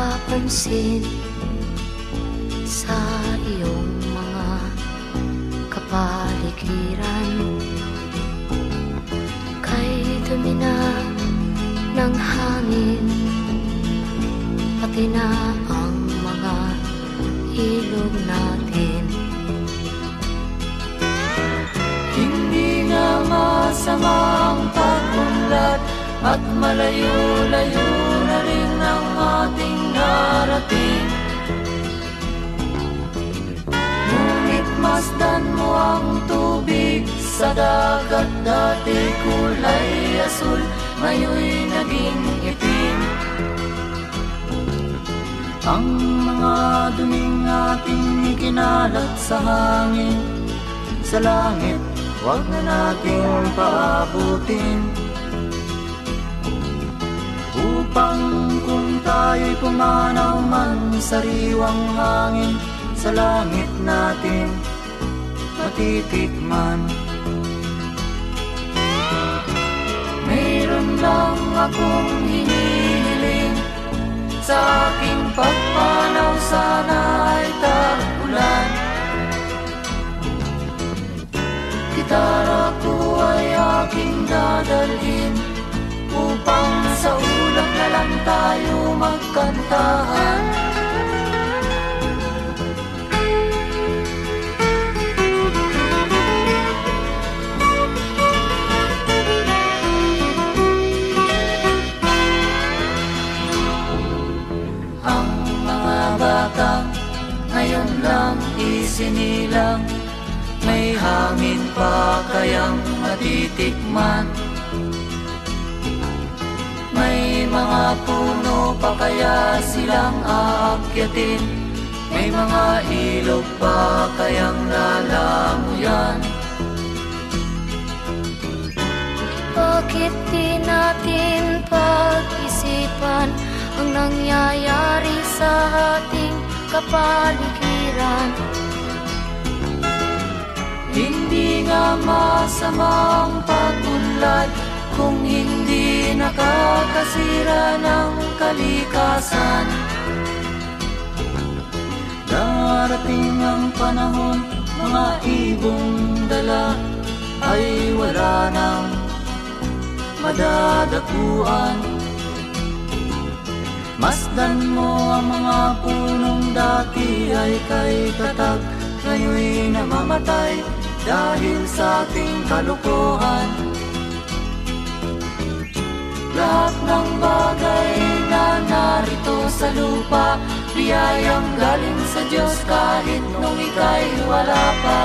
napapansin sa iyong mga kapaligiran. Kay dumi na ng hangin, pati na ang mga ilog natin. Hindi nga masamang pag-unlad at malayo-layo na rin ang ating narating. Ngunit masdan mo ang tubig sa dagat, dati kulay asul, ngayon'y naging itim. Ang mga duming ating ikinalat sa hangin, sa langit, huwag na nating paabutin. Upang kung tayo'y pumanaw man sa riwang hangin, sa langit natin matitikman. Mayroon lang akong hinihiling, sa aking pagpanaw sana ay tag-ulan. Gitara ko ay aking dadalhin, upang sa ulap na lang tayo magkantahan. Ang mga batang ngayon lang isinilang, may hangin pa kayang matitikman? May mga puno pa kaya silang aakyatin? May mga ilog pa kayang lalamuyan? Bakit di natin pag-isipan ang nangyayari sa ating kapaligiran? Hindi nga masamang pag-unlad kung hindi nakakasira ng kalikasan. Darating ang panahon, mga ibong dala ay wala nang madadapuan. Masdan mo ang mga punong dati ay kay tatag, ngayon'y namamatay dahil sa ating kalukuhan. Lahat ng bagay na narito sa lupa, biyayang galing sa Diyos kahit nung ika'y wala pa.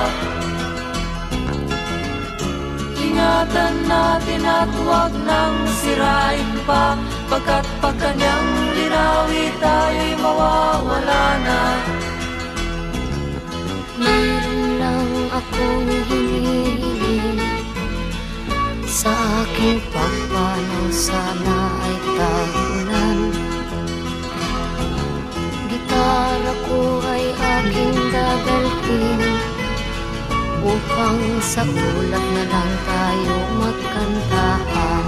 Ingatan natin at huwag nang sirain pa, pagkat pag kanyang linawi tayo'y mawawala na. Meron lang akong hinihiling, sa aking pagpanaw sana ay tag-ulan. Gitara ko ay aking dadalhin, upang sa ulap na lang tayo magkantahan.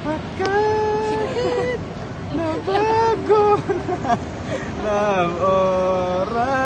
Bakit nabago na ang oras?